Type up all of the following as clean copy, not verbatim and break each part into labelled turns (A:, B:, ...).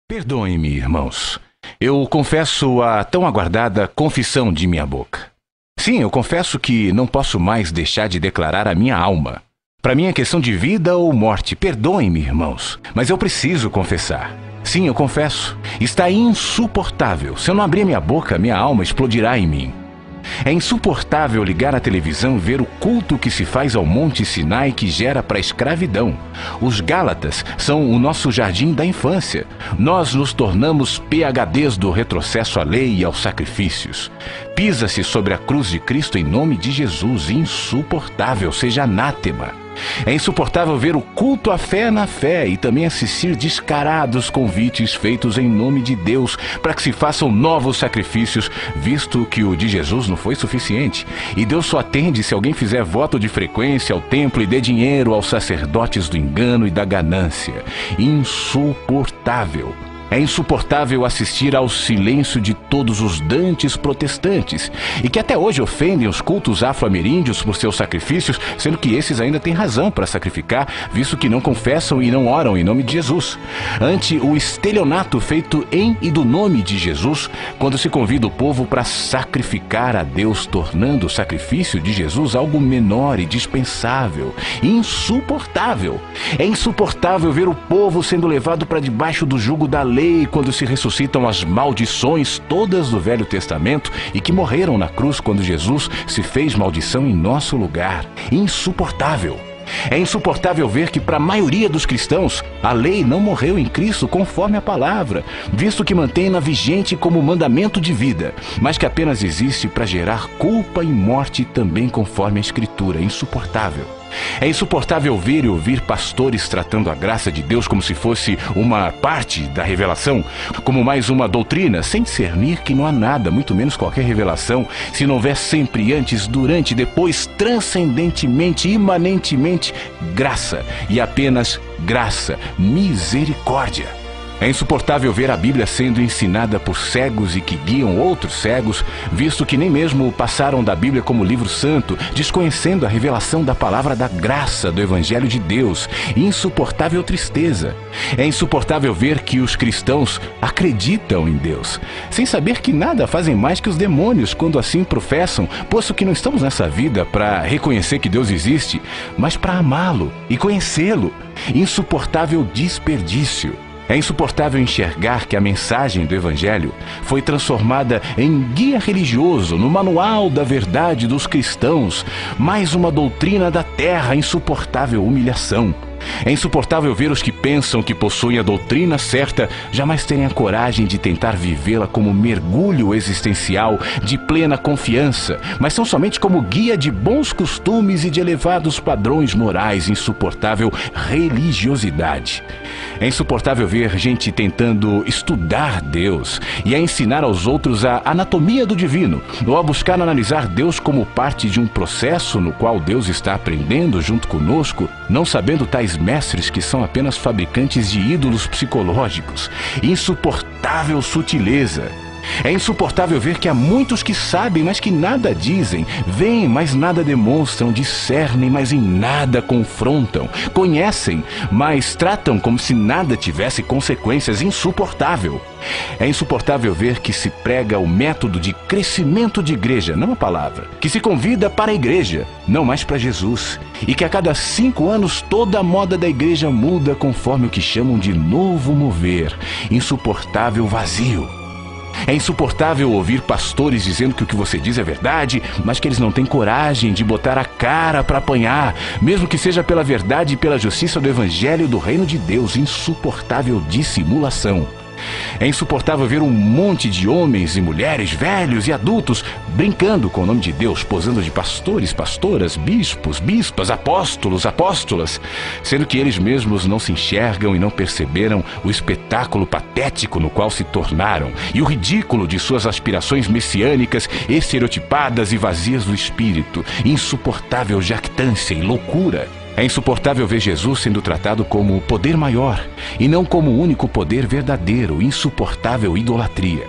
A: Perdoem-me, irmãos. Eu confesso a tão aguardada confissão de minha boca. Sim, eu confesso que não posso mais deixar de declarar a minha alma. Para mim é questão de vida ou morte. Perdoem-me, irmãos, mas eu preciso confessar. Sim, eu confesso. Está insuportável. Se eu não abrir minha boca, minha alma explodirá em mim. É insuportável ligar a televisão e ver o culto que se faz ao Monte Sinai que gera para a escravidão. Os Gálatas são o nosso jardim da infância. Nós nos tornamos PhDs do retrocesso à lei e aos sacrifícios. Pisa-se sobre a cruz de Cristo em nome de Jesus. Insuportável, seja anátema. É insuportável ver o culto à fé na fé e também assistir descarados convites feitos em nome de Deus para que se façam novos sacrifícios, visto que o de Jesus não foi suficiente. E Deus só atende se alguém fizer voto de frequência ao templo e dê dinheiro aos sacerdotes do engano e da ganância. Insuportável. É insuportável assistir ao silêncio de todos os dantes protestantes e que até hoje ofendem os cultos afro-ameríndios por seus sacrifícios, sendo que esses ainda têm razão para sacrificar, visto que não confessam e não oram em nome de Jesus. Ante o estelionato feito em e do nome de Jesus, quando se convida o povo para sacrificar a Deus, tornando o sacrifício de Jesus algo menor e dispensável. Insuportável. É insuportável ver o povo sendo levado para debaixo do jugo da lei quando se ressuscitam as maldições todas do Velho Testamento e que morreram na cruz quando Jesus se fez maldição em nosso lugar. Insuportável. É insuportável ver que para a maioria dos cristãos a lei não morreu em Cristo conforme a palavra, visto que mantém-na vigente como mandamento de vida, mas que apenas existe para gerar culpa e morte também conforme a Escritura. Insuportável. É insuportável ver e ouvir pastores tratando a graça de Deus como se fosse uma parte da revelação, como mais uma doutrina, sem discernir que não há nada, muito menos qualquer revelação, se não houver sempre antes, durante, depois, transcendentemente, imanentemente, graça, e apenas graça, misericórdia. É insuportável ver a Bíblia sendo ensinada por cegos e que guiam outros cegos, visto que nem mesmo passaram da Bíblia como livro santo, desconhecendo a revelação da palavra da graça do Evangelho de Deus. Insuportável tristeza. É insuportável ver que os cristãos acreditam em Deus, sem saber que nada fazem mais que os demônios quando assim professam, posto que não estamos nessa vida para reconhecer que Deus existe, mas para amá-lo e conhecê-lo. Insuportável desperdício. É insuportável enxergar que a mensagem do Evangelho foi transformada em guia religioso, no manual da verdade dos cristãos, mais uma doutrina da terra. Insuportável humilhação. É insuportável ver os que pensam que possuem a doutrina certa jamais terem a coragem de tentar vivê-la como mergulho existencial de plena confiança, mas são somente como guia de bons costumes e de elevados padrões morais. Insuportável religiosidade. É insuportável ver gente tentando estudar Deus e a ensinar aos outros a anatomia do divino, ou a buscar analisar Deus como parte de um processo no qual Deus está aprendendo junto conosco, não sabendo tais mestres que são apenas fabricantes de ídolos psicológicos. Insuportável sutileza. É insuportável ver que há muitos que sabem, mas que nada dizem, veem, mas nada demonstram, discernem, mas em nada confrontam, conhecem, mas tratam como se nada tivesse consequências. Insuportável. É insuportável ver que se prega o método de crescimento de igreja, não a palavra, que se convida para a igreja, não mais para Jesus, e que a cada 5 anos toda a moda da igreja muda conforme o que chamam de novo mover. Insuportável vazio. É insuportável ouvir pastores dizendo que o que você diz é verdade, mas que eles não têm coragem de botar a cara para apanhar, mesmo que seja pela verdade e pela justiça do Evangelho do Reino de Deus. Insuportável dissimulação. É insuportável ver um monte de homens e mulheres, velhos e adultos, brincando com o nome de Deus, posando de pastores, pastoras, bispos, bispas, apóstolos, apóstolas, sendo que eles mesmos não se enxergam e não perceberam o espetáculo patético no qual se tornaram e o ridículo de suas aspirações messiânicas, estereotipadas e vazias do espírito. Insuportável jactância e loucura. É insuportável ver Jesus sendo tratado como o poder maior e não como o único poder verdadeiro. Insuportável idolatria.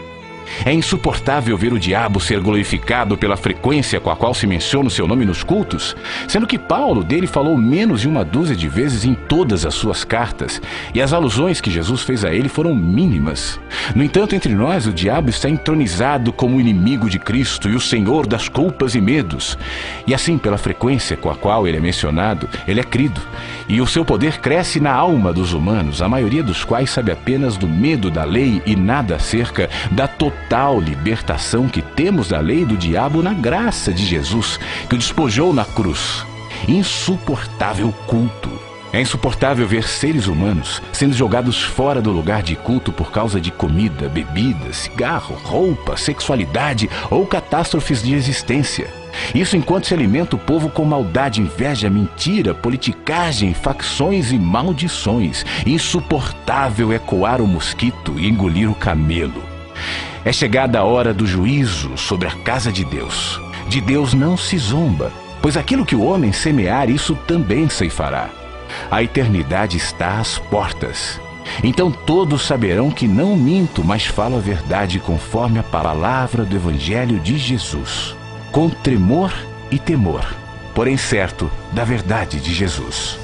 A: É insuportável ver o diabo ser glorificado pela frequência com a qual se menciona o seu nome nos cultos, sendo que Paulo dele falou menos de uma dúzia de vezes em todas as suas cartas, e as alusões que Jesus fez a ele foram mínimas. No entanto, entre nós, o diabo está entronizado como o inimigo de Cristo e o senhor das culpas e medos. E assim, pela frequência com a qual ele é mencionado, ele é crido, e o seu poder cresce na alma dos humanos, a maioria dos quais sabe apenas do medo da lei e nada acerca da total libertação que temos da lei e do diabo na graça de Jesus, que o despojou na cruz. Insuportável culto. É insuportável ver seres humanos sendo jogados fora do lugar de culto por causa de comida, bebida, cigarro, roupa, sexualidade ou catástrofes de existência. Isso enquanto se alimenta o povo com maldade, inveja, mentira, politicagem, facções e maldições. Insuportável é coar o mosquito e engolir o camelo. É chegada a hora do juízo sobre a casa de Deus. De Deus não se zomba, pois aquilo que o homem semear, isso também ceifará. A eternidade está às portas. Então todos saberão que não minto, mas falo a verdade conforme a palavra do Evangelho de Jesus, com tremor e temor, porém certo da verdade de Jesus.